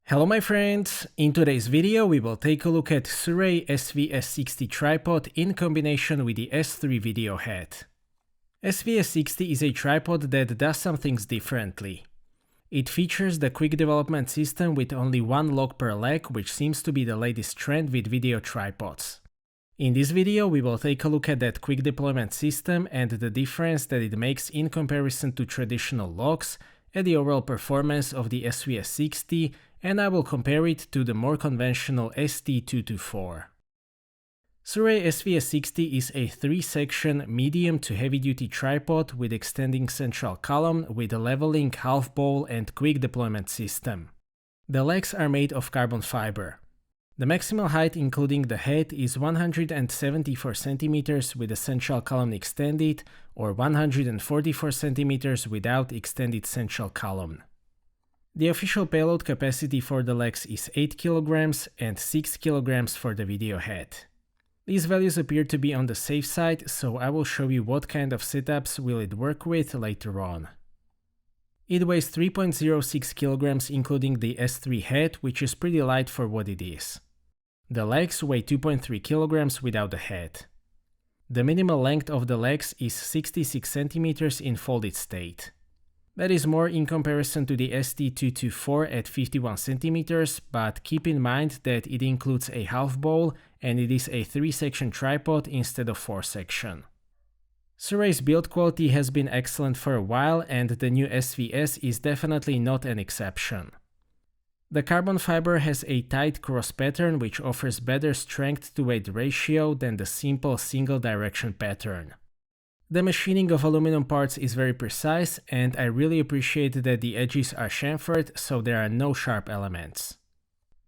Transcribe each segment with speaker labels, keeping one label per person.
Speaker 1: Hello my friends, in today's video we will take a look at SIRUI SVS60 tripod in combination with the S3 video head. SVS60 is a tripod that does some things differently. It features the quick development system with only one lock per leg, which seems to be the latest trend with video tripods. In this video we will take a look at that quick deployment system and the difference that it makes in comparison to traditional locks, and the overall performance of the SVS60, and I will compare it to the more conventional ST224. SIRUI SVS60 is a 3-section medium to heavy-duty tripod with extending central column with a leveling half bowl and quick deployment system. The legs are made of carbon fiber. The maximal height including the head is 174 cm with the central column extended, or 144 cm without extended central column. The official payload capacity for the legs is 8 kg and 6 kg for the video head. These values appear to be on the safe side, so I will show you what kind of setups will it work with later on. It weighs 3.06 kg including the S3 head, which is pretty light for what it is. The legs weigh 2.3 kg without the head. The minimal length of the legs is 66 cm in folded state. That is more in comparison to the ST224 at 51 cm, but keep in mind that it includes a half bowl and it is a 3-section tripod instead of 4-section. SIRUI's build quality has been excellent for a while, and the new SVS is definitely not an exception. The carbon fiber has a tight cross pattern which offers better strength to weight ratio than the simple single direction pattern. The machining of aluminum parts is very precise, and I really appreciate that the edges are chamfered so there are no sharp elements.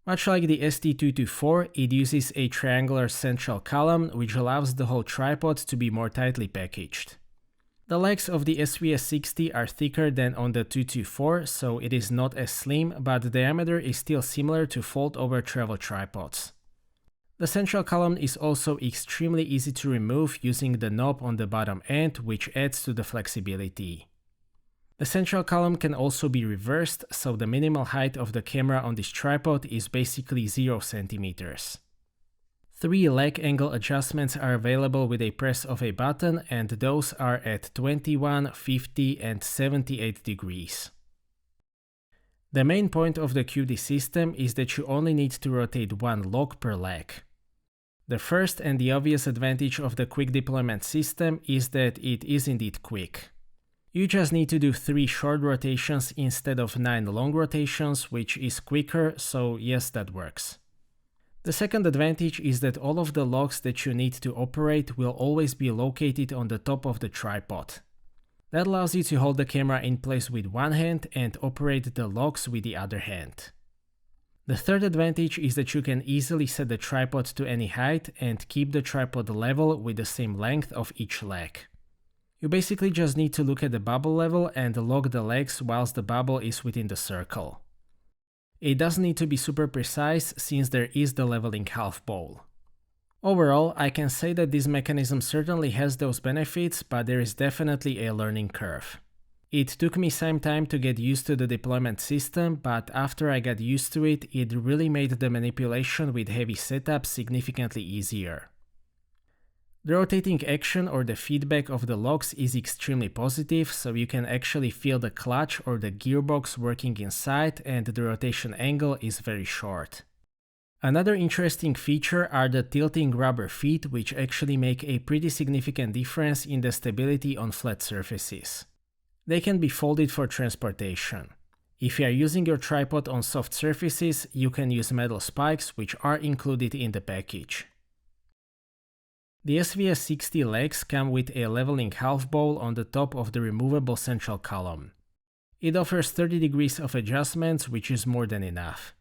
Speaker 1: Much like the ST224, it uses a triangular central column which allows the whole tripod to be more tightly packaged. The legs of the SVS60 are thicker than on the 224, so it is not as slim, but the diameter is still similar to fold-over travel tripods. The central column is also extremely easy to remove using the knob on the bottom end, which adds to the flexibility. The central column can also be reversed, so the minimal height of the camera on this tripod is basically 0 cm. 3 leg angle adjustments are available with a press of a button, and those are at 21, 50 and 78 degrees. The main point of the QD system is that you only need to rotate one lock per leg. The first and the obvious advantage of the quick deployment system is that it is indeed quick. You just need to do 3 short rotations instead of 9 long rotations, which is quicker, so yes, that works. The second advantage is that all of the locks that you need to operate will always be located on the top of the tripod. That allows you to hold the camera in place with one hand and operate the locks with the other hand. The third advantage is that you can easily set the tripod to any height and keep the tripod level with the same length of each leg. You basically just need to look at the bubble level and lock the legs whilst the bubble is within the circle. It doesn't need to be super precise since there is the leveling half bowl. Overall, I can say that this mechanism certainly has those benefits, but there is definitely a learning curve. It took me some time to get used to the deployment system, but after I got used to it, it really made the manipulation with heavy setups significantly easier. The rotating action or the feedback of the locks is extremely positive, so you can actually feel the clutch or the gearbox working inside, and the rotation angle is very short. Another interesting feature are the tilting rubber feet, which actually make a pretty significant difference in the stability on flat surfaces. They can be folded for transportation. If you are using your tripod on soft surfaces, you can use metal spikes, which are included in the package. The SVS60 legs come with a leveling half bowl on the top of the removable central column. It offers 30 degrees of adjustments, which is more than enough.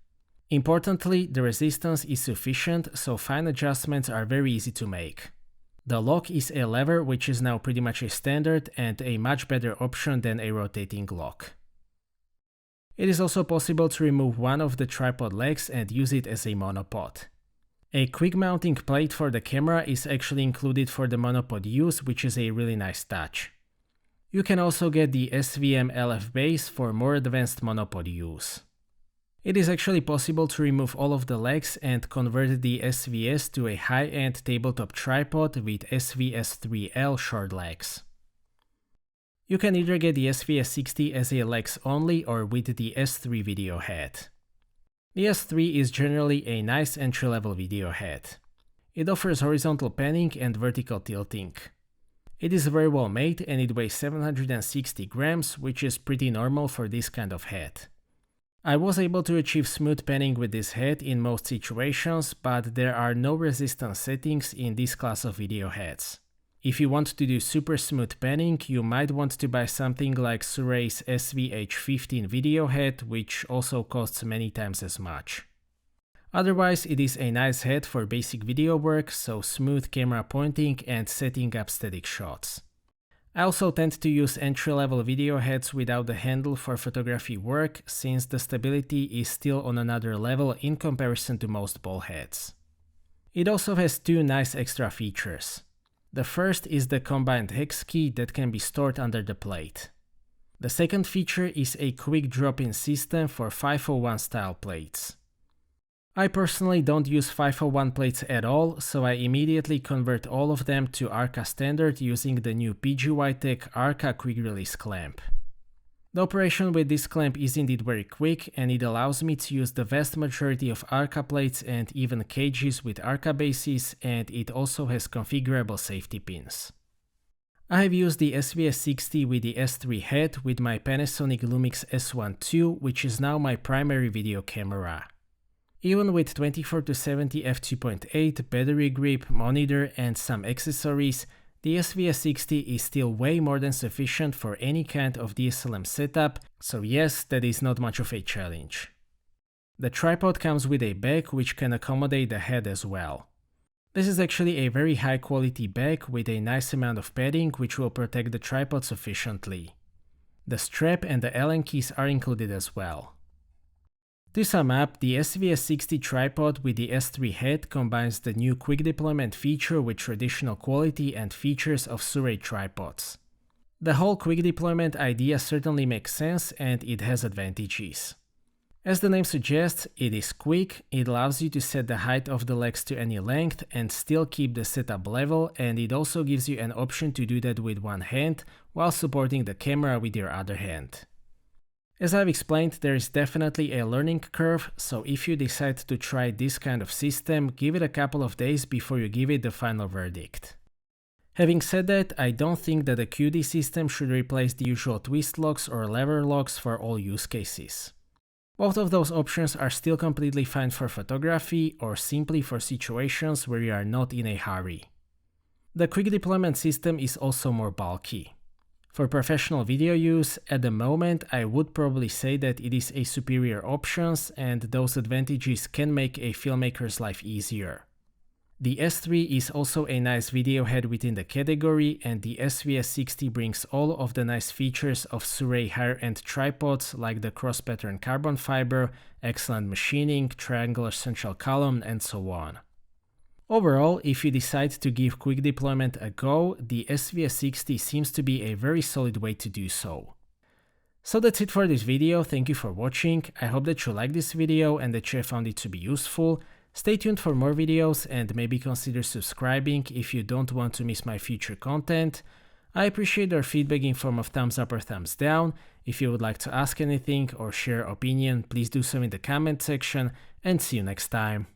Speaker 1: Importantly, the resistance is sufficient, so fine adjustments are very easy to make. The lock is a lever, which is now pretty much a standard and a much better option than a rotating lock. It is also possible to remove one of the tripod legs and use it as a monopod. A quick mounting plate for the camera is actually included for the monopod use, which is a really nice touch. You can also get the SVM LF base for more advanced monopod use. It is actually possible to remove all of the legs and convert the SVS to a high-end tabletop tripod with SVS3L short legs. You can either get the SVS60 as a legs only or with the S3 video head. The S3 is generally a nice entry-level video head. It offers horizontal panning and vertical tilting. It is very well made and it weighs 760 grams, which is pretty normal for this kind of head. I was able to achieve smooth panning with this head in most situations, but there are no resistance settings in this class of video heads. If you want to do super smooth panning, you might want to buy something like SIRUI's SVH15 video head, which also costs many times as much. Otherwise, it is a nice head for basic video work, so smooth camera pointing and setting up static shots. I also tend to use entry-level video heads without the handle for photography work, since the stability is still on another level in comparison to most ball heads. It also has two nice extra features. The first is the combined hex key that can be stored under the plate. The second feature is a quick drop-in system for 501 style plates. I personally don't use 501 plates at all, so I immediately convert all of them to Arca standard using the new PGYTECH Arca quick release clamp. The operation with this clamp is indeed very quick and it allows me to use the vast majority of Arca plates and even cages with Arca bases, and it also has configurable safety pins. I have used the SVS60 with the S3 head with my Panasonic Lumix S1 II, which is now my primary video camera. Even with 24-70 f2.8, battery grip, monitor and some accessories, the SVS60 is still way more than sufficient for any kind of DSLM setup, so yes, that is not much of a challenge. The tripod comes with a bag which can accommodate the head as well. This is actually a very high quality bag with a nice amount of padding which will protect the tripod sufficiently. The strap and the Allen keys are included as well. To sum up, the SVS60 tripod with the S3 head combines the new quick deployment feature with traditional quality and features of SIRUI tripods. The whole quick deployment idea certainly makes sense and it has advantages. As the name suggests, it is quick, it allows you to set the height of the legs to any length and still keep the setup level, and it also gives you an option to do that with one hand while supporting the camera with your other hand. As I've explained, there is definitely a learning curve, so if you decide to try this kind of system, give it a couple of days before you give it the final verdict. Having said that, I don't think that a QD system should replace the usual twist locks or lever locks for all use cases. Both of those options are still completely fine for photography or simply for situations where you are not in a hurry. The quick deployment system is also more bulky. For professional video use, at the moment I would probably say that it is a superior option, and those advantages can make a filmmaker's life easier. The S3 is also a nice video head within the category, and the SVS60 brings all of the nice features of SIRUI higher-end tripods like the cross-pattern carbon fiber, excellent machining, triangular central column, and so on. Overall, if you decide to give quick deployment a go, the SVS60 seems to be a very solid way to do so. So that's it for this video, thank you for watching, I hope that you liked this video and that you found it to be useful. Stay tuned for more videos and maybe consider subscribing if you don't want to miss my future content. I appreciate your feedback in form of thumbs up or thumbs down. If you would like to ask anything or share opinion, please do so in the comment section, and see you next time.